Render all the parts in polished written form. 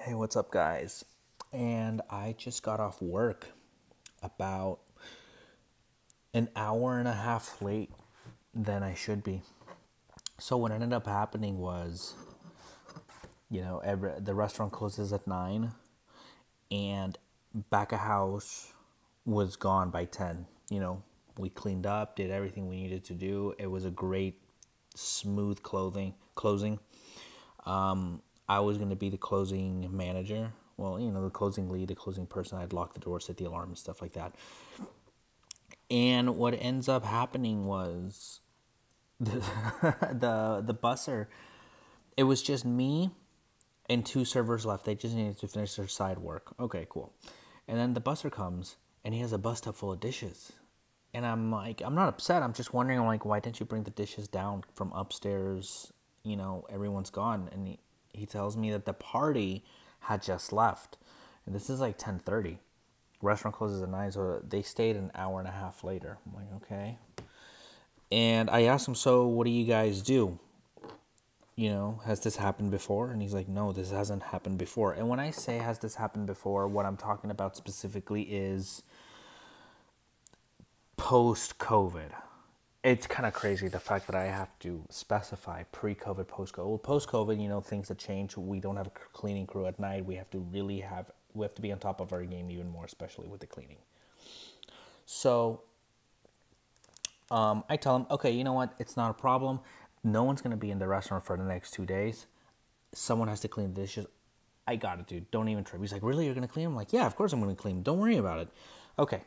Hey, what's up, guys? And I just got off work about an hour and a half late than I should be. So what ended up happening was, the restaurant closes at 9, and back of house was gone by 10. We cleaned up, did everything we needed to do. It was a great, smooth closing. I was going to be the closing manager. Well, the closing lead, the closing person. I'd lock the door, set the alarm, and stuff like that. And what ends up happening was the busser. It was just me and two servers left. They just needed to finish their side work. Okay, cool. And then the busser comes and he has a bus tub full of dishes. And I'm like, I'm not upset. I'm just wondering, like, why didn't you bring the dishes down from upstairs? Everyone's gone. And he tells me that the party had just left. And this is like 10:30. Restaurant closes at 9, so they stayed an hour and a half later. I'm like, okay. And I asked him, so what do you guys do? Has this happened before? And he's like, no, this hasn't happened before. And when I say has this happened before, what I'm talking about specifically is post-COVID. It's kind of crazy, the fact that I have to specify pre-COVID, post-COVID. Well, post-COVID, things have changed. We don't have a cleaning crew at night. We have to be on top of our game even more, especially with the cleaning. So I tell him, okay, you know what? It's not a problem. No one's going to be in the restaurant for the next 2 days. Someone has to clean the dishes. I got it, dude. Don't even trip. He's like, really? You're going to clean them? I'm like, yeah, of course I'm going to clean them. Don't worry about it. Okay.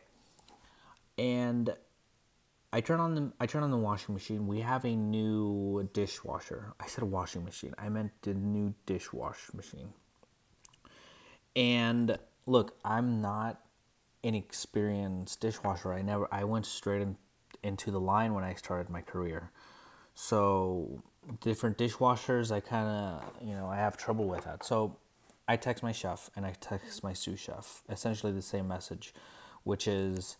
And I turn on the washing machine. We have a new dishwasher. I said washing machine. I meant the new dishwash machine. And look, I'm not an experienced dishwasher. I went straight into the line when I started my career. So different dishwashers, I have trouble with that. So I text my chef and I text my sous chef, essentially the same message, which is,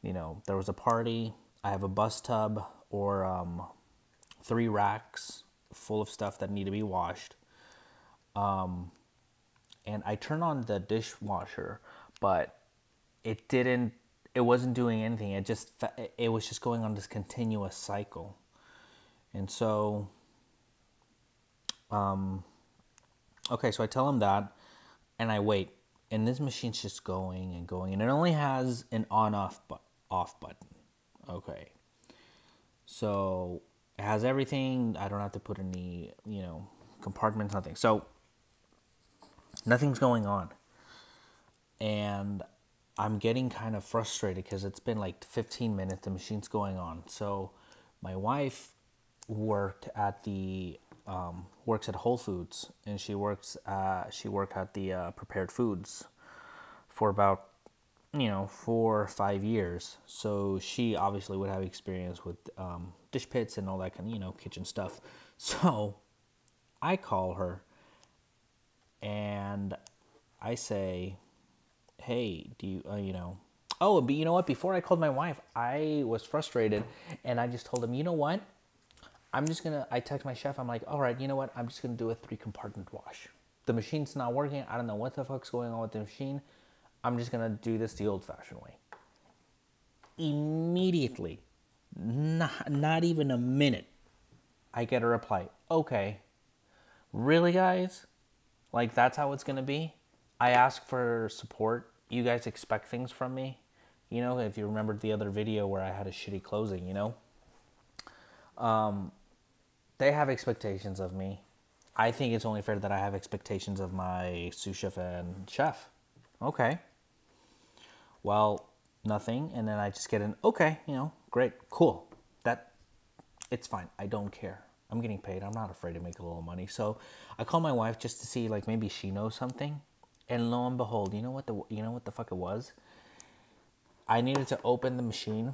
there was a party. I have a bus tub or 3 racks full of stuff that need to be washed. And I turned on the dishwasher, but it wasn't doing anything. It was just going on this continuous cycle. And so, okay, so I tell him that, and I wait. And this machine's just going and going. And it only has an on-off off button. Okay. So it has everything. I don't have to put any, compartments, nothing. So nothing's going on. And I'm getting kind of frustrated because it's been like 15 minutes. The machine's going on. So my wife worked at works at Whole Foods, and she worked at the prepared foods for about 4 or 5 years. So she obviously would have experience with dish pits and all that kind of kitchen stuff. So I call her and I say, hey, do you oh, but you know what, before I called my wife, I was frustrated and I just told him, you know what, I text my chef, I'm like, all right, you know what, I'm just gonna do a 3-compartment wash. The machine's not working. I don't know what the fuck's going on with the machine. I'm just gonna do this the old-fashioned way. Immediately, not even a minute, I get a reply. Okay, really, guys? Like, that's how it's gonna be? I ask for support. You guys expect things from me. If you remembered the other video where I had a shitty closing, they have expectations of me. I think it's only fair that I have expectations of my sous chef and chef. Okay. Well, nothing. And then I just get an, okay, great, cool. It's fine. I don't care. I'm getting paid. I'm not afraid to make a little money. So I call my wife just to see, like, maybe she knows something. And lo and behold, you know what the fuck it was? I needed to open the machine,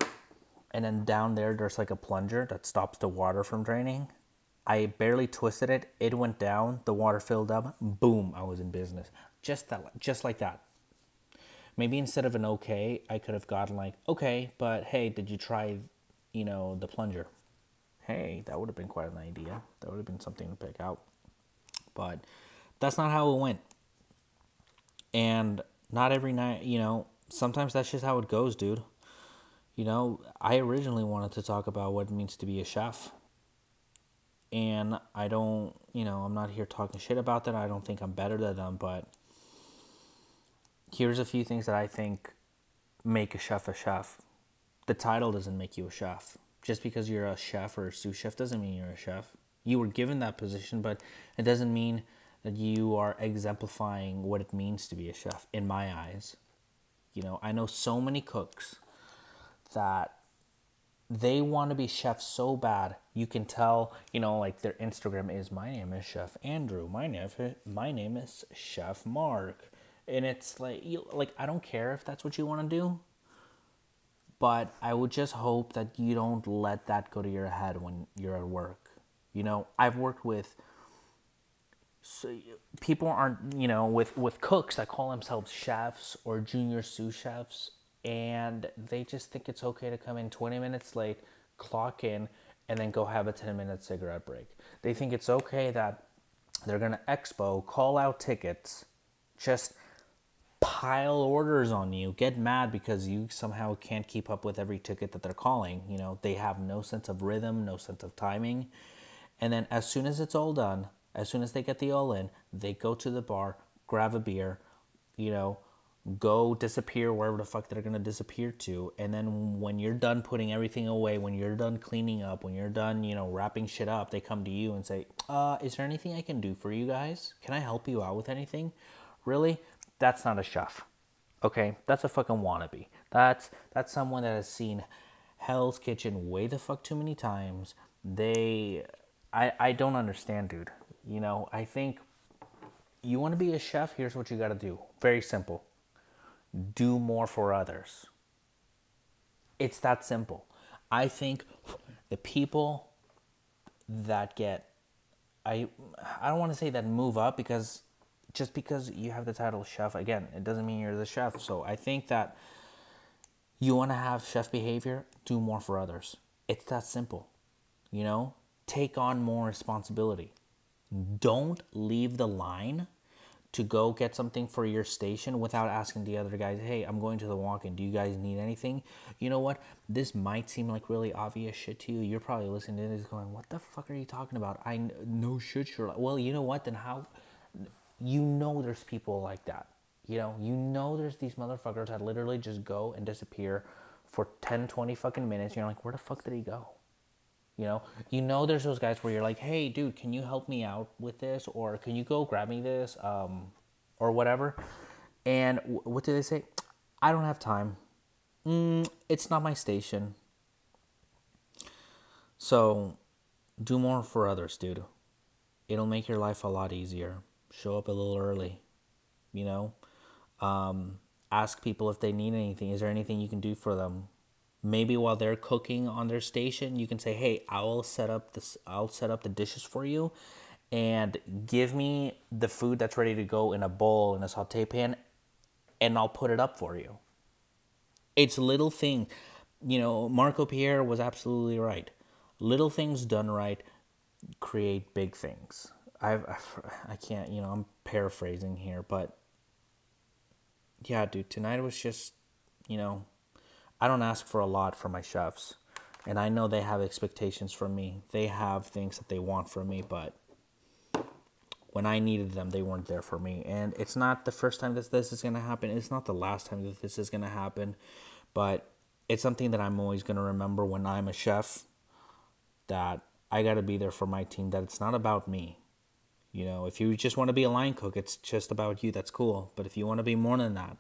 and then down there's like a plunger that stops the water from draining. I barely twisted it. It went down. The water filled up. Boom, I was in business. Just like that. Maybe instead of an okay, I could have gotten like, okay, but hey, did you try, the plunger? Hey, that would have been quite an idea. That would have been something to pick out. But that's not how it went. And not every night, sometimes that's just how it goes, dude. I originally wanted to talk about what it means to be a chef. And I don't, I'm not here talking shit about that. I don't think I'm better than them, but here's a few things that I think make a chef a chef. The title doesn't make you a chef. Just because you're a chef or a sous chef doesn't mean you're a chef. You were given that position, but it doesn't mean that you are exemplifying what it means to be a chef, in my eyes. I know so many cooks that they want to be chefs so bad. You can tell, like their Instagram is, my name is Chef Andrew. My name is Chef Mark. And it's like, I don't care if that's what you want to do. But I would just hope that you don't let that go to your head when you're at work. I've worked with people aren't, with cooks that call themselves chefs or junior sous chefs. And they just think it's okay to come in 20 minutes late, clock in, and then go have a 10-minute cigarette break. They think it's okay that they're going to expo, call out tickets, just pile orders on you, get mad because you somehow can't keep up with every ticket that they're calling. They have no sense of rhythm, no sense of timing. And then as soon as it's all done, as soon as they get the all in, they go to the bar, grab a beer, go disappear wherever the fuck they're going to disappear to. And then when you're done putting everything away, when you're done cleaning up, when you're done, wrapping shit up, they come to you and say, is there anything I can do for you guys? Can I help you out with anything? Really? That's not a chef. Okay? That's a fucking wannabe. That's someone that has seen Hell's Kitchen way the fuck too many times. I don't understand, dude. I think you want to be a chef, here's what you got to do. Very simple. Do more for others. It's that simple. I think the people that I don't want to say that move up, because just because you have the title chef, again, it doesn't mean you're the chef. So I think that you want to have chef behavior, do more for others. It's that simple. Take on more responsibility. Don't leave the line to go get something for your station without asking the other guys, hey, I'm going to the walk-in. Do you guys need anything? You know what? This might seem like really obvious shit to you. You're probably listening to this going, what the fuck are you talking about? I know shit, sure. Well, you know what? Then how? There's people like that. There's these motherfuckers that literally just go and disappear for 10, 20 fucking minutes. You're like, where the fuck did he go? There's those guys where you're like, hey, dude, can you help me out with this? Or can you go grab me this? Or whatever. And what do they say? I don't have time. It's not my station. So do more for others, dude. It'll make your life a lot easier. Show up a little early. Ask people if they need anything. Is there anything you can do for them? Maybe while they're cooking on their station, you can say, hey, I'll set up the dishes for you, and give me the food that's ready to go in a bowl, in a saute pan, and I'll put it up for you. It's little thing. Marco Pierre was absolutely right. Little things done right create big things. I can't, I'm paraphrasing here, but yeah, dude, tonight was just, I don't ask for a lot from my chefs, and I know they have expectations from me. They have things that they want from me, but when I needed them, they weren't there for me. And it's not the first time that this is going to happen. It's not the last time that this is going to happen, but it's something that I'm always going to remember when I'm a chef, that I got to be there for my team, that it's not about me. If you just want to be a line cook, it's just about you. That's cool. But if you want to be more than that,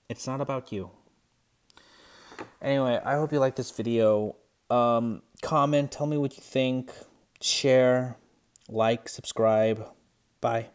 it's not about you. Anyway, I hope you like this video. Comment, tell me what you think. Share, like, subscribe. Bye.